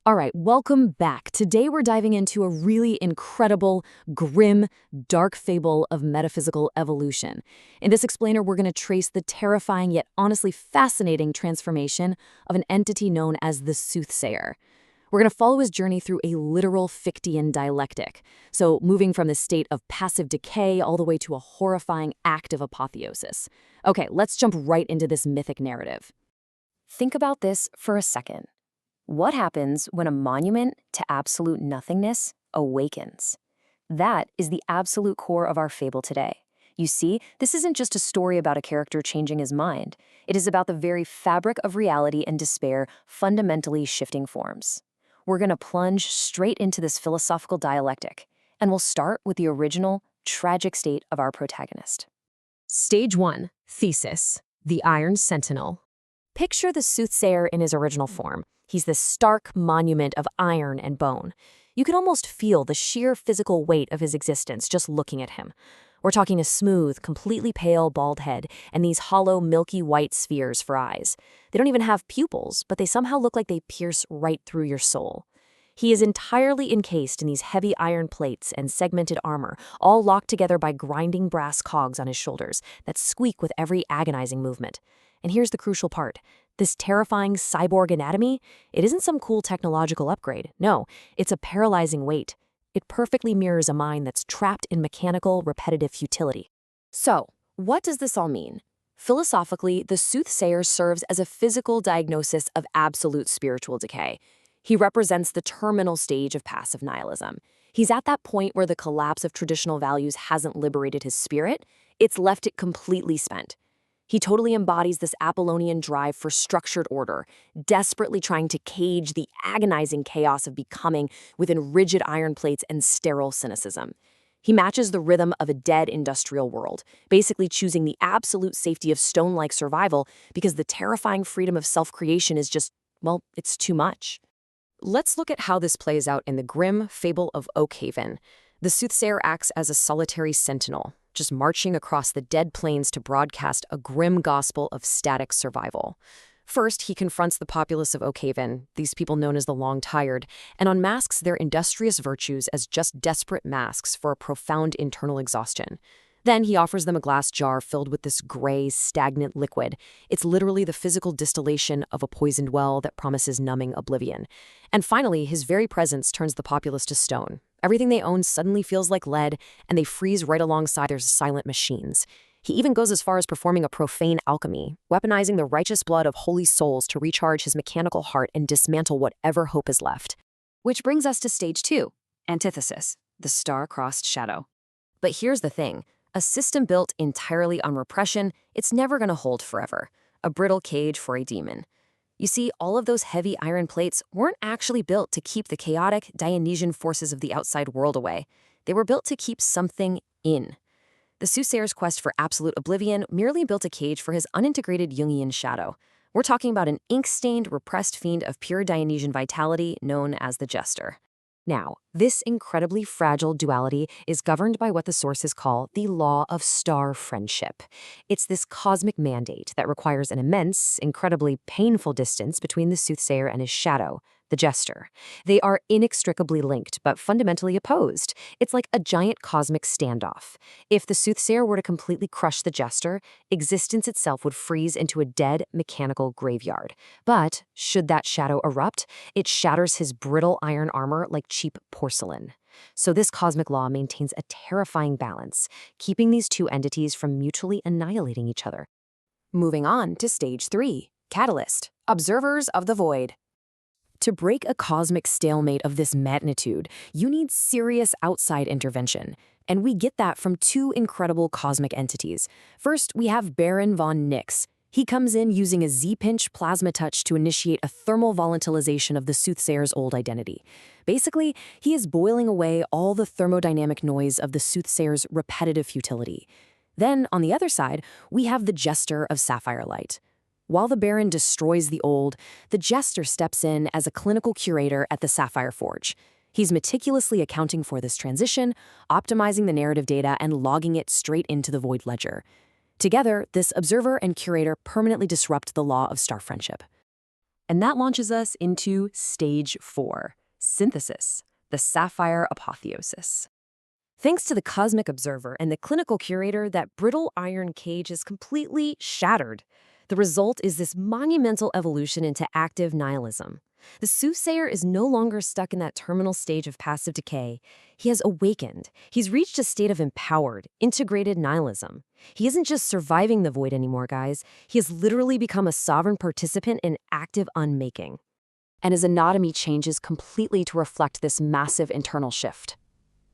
All right, welcome back. Today we're diving into a really incredible, grim, dark fable of metaphysical evolution. In this explainer, we're going to trace the terrifying yet honestly fascinating transformation of an entity known as the Soothsayer. We're going to follow his journey through a literal Fichtean dialectic, so moving from the state of passive decay all the way to a horrifying act of apotheosis. Okay, let's jump right into this mythic narrative. Think about this for a second. What happens when a monument to absolute nothingness awakens? That is the absolute core of our fable today. You see, this isn't just a story about a character changing his mind. It is about the very fabric of reality and despair fundamentally shifting forms. We're going to plunge straight into this philosophical dialectic, and we'll start with the original, tragic state of our protagonist. Stage 1. Thesis. The Iron Sentinel. Picture the Soothsayer in his original form. He's this stark monument of iron and bone. You can almost feel the sheer physical weight of his existence just looking at him. We're talking a smooth, completely pale, bald head and these hollow, milky white spheres for eyes. They don't even have pupils, but they somehow look like they pierce right through your soul. He is entirely encased in these heavy iron plates and segmented armor, all locked together by grinding brass cogs on his shoulders that squeak with every agonizing movement. And here's the crucial part. This terrifying cyborg anatomy, it isn't some cool technological upgrade. No, it's a paralyzing weight. It perfectly mirrors a mind that's trapped in mechanical, repetitive futility. So, what does this all mean? Philosophically, the Soothsayer serves as a physical diagnosis of absolute spiritual decay. He represents the terminal stage of passive nihilism. He's at that point where the collapse of traditional values hasn't liberated his spirit, it's left it completely spent. He totally embodies this Apollonian drive for structured order, desperately trying to cage the agonizing chaos of becoming within rigid iron plates and sterile cynicism. He matches the rhythm of a dead industrial world, basically choosing the absolute safety of stone-like survival because the terrifying freedom of self-creation is just, well, it's too much. Let's look at how this plays out in the grim fable of Oakhaven. The Soothsayer acts as a solitary sentinel, just marching across the dead plains to broadcast a grim gospel of static survival. First, he confronts the populace of Oakhaven, these people known as the long-tired, and unmasks their industrious virtues as just desperate masks for a profound internal exhaustion. Then he offers them a glass jar filled with this gray, stagnant liquid. It's literally the physical distillation of a poisoned well that promises numbing oblivion. And finally, his very presence turns the populace to stone. Everything they own suddenly feels like lead, and they freeze right alongside their silent machines. He even goes as far as performing a profane alchemy, weaponizing the righteous blood of holy souls to recharge his mechanical heart and dismantle whatever hope is left. Which brings us to stage 2, antithesis, the star-crossed shadow. But here's the thing. A system built entirely on repression, it's never going to hold forever. A brittle cage for a demon. You see, all of those heavy iron plates weren't actually built to keep the chaotic, Dionysian forces of the outside world away. They were built to keep something in. The Soothsayer's quest for absolute oblivion merely built a cage for his unintegrated Jungian shadow. We're talking about an ink-stained, repressed fiend of pure Dionysian vitality known as the Jester. Now, this incredibly fragile duality is governed by what the sources call the law of star friendship. It's this cosmic mandate that requires an immense, incredibly painful distance between the Soothsayer and his shadow, the Jester. They are inextricably linked, but fundamentally opposed. It's like a giant cosmic standoff. If the Soothsayer were to completely crush the Jester, existence itself would freeze into a dead, mechanical graveyard. But should that shadow erupt, it shatters his brittle iron armor like cheap porcelain. So this cosmic law maintains a terrifying balance, keeping these two entities from mutually annihilating each other. Moving on to stage 3, catalyst, observers of the void. To break a cosmic stalemate of this magnitude, you need serious outside intervention. And we get that from two incredible cosmic entities. First, we have Baron von Nix. He comes in using a Z-pinch plasma touch to initiate a thermal volatilization of the Soothsayer's old identity. Basically, he is boiling away all the thermodynamic noise of the Soothsayer's repetitive futility. Then, on the other side, we have the Jester of Sapphire Light. While the Baron destroys the old, the Jester steps in as a clinical curator at the Sapphire Forge. He's meticulously accounting for this transition, optimizing the narrative data, and logging it straight into the Void Ledger. Together, this observer and curator permanently disrupt the law of star friendship. And that launches us into Stage 4, Synthesis, the Sapphire Apotheosis. Thanks to the cosmic observer and the clinical curator, that brittle iron cage is completely shattered. The result is this monumental evolution into active nihilism. The Soothsayer is no longer stuck in that terminal stage of passive decay. He has awakened. He's reached a state of empowered, integrated nihilism. He isn't just surviving the void anymore, guys. He has literally become a sovereign participant in active unmaking. And his anatomy changes completely to reflect this massive internal shift.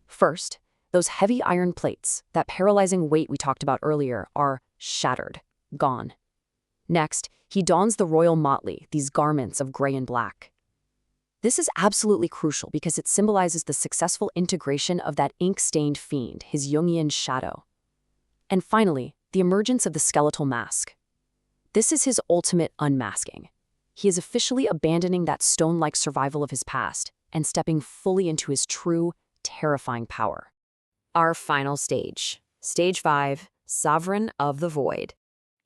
First, those heavy iron plates, that paralyzing weight we talked about earlier, are shattered, gone. Next, he dons the royal motley, these garments of gray and black. This is absolutely crucial because it symbolizes the successful integration of that ink-stained fiend, his Jungian shadow. And finally, the emergence of the skeletal mask. This is his ultimate unmasking. He is officially abandoning that stone-like survival of his past and stepping fully into his true, terrifying power. Our final stage, Stage 5, Sovereign of the Void.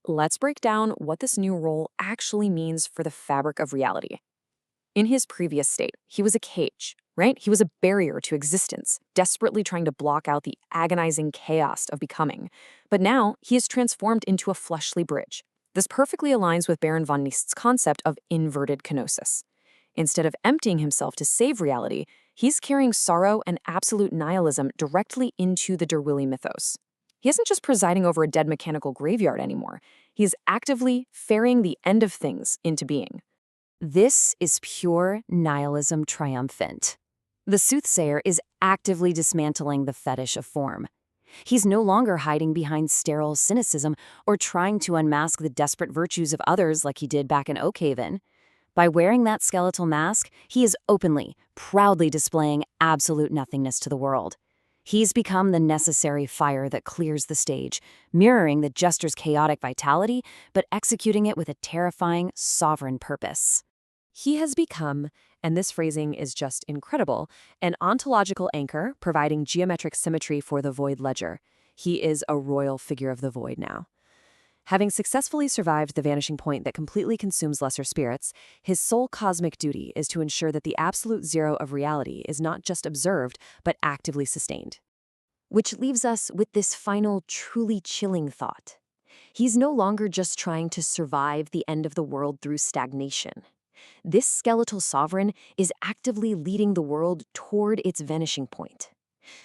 Let's break down what this new role actually means for the fabric of reality. In his previous state, he was a cage, right? He was a barrier to existence, desperately trying to block out the agonizing chaos of becoming. But now, he is transformed into a fleshly bridge. This perfectly aligns with Baron von Neist's concept of inverted kenosis. Instead of emptying himself to save reality, he's carrying sorrow and absolute nihilism directly into the Derwilly mythos. He isn't just presiding over a dead mechanical graveyard anymore. He is actively ferrying the end of things into being. This is pure nihilism triumphant. The Soothsayer is actively dismantling the fetish of form. He's no longer hiding behind sterile cynicism or trying to unmask the desperate virtues of others like he did back in Oakhaven. By wearing that skeletal mask, he is openly, proudly displaying absolute nothingness to the world. He's become the necessary fire that clears the stage, mirroring the jester's chaotic vitality, but executing it with a terrifying, sovereign purpose. He has become, and this phrasing is just incredible, an ontological anchor providing geometric symmetry for the void ledger. He is a royal figure of the void now. Having successfully survived the vanishing point that completely consumes lesser spirits, his sole cosmic duty is to ensure that the absolute zero of reality is not just observed, but actively sustained. Which leaves us with this final, truly chilling thought. He's no longer just trying to survive the end of the world through stagnation. This skeletal sovereign is actively leading the world toward its vanishing point.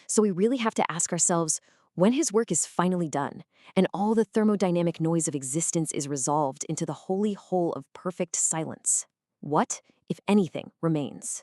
So we really have to ask ourselves, when his work is finally done, and all the thermodynamic noise of existence is resolved into the holy whole of perfect silence, what, if anything, remains?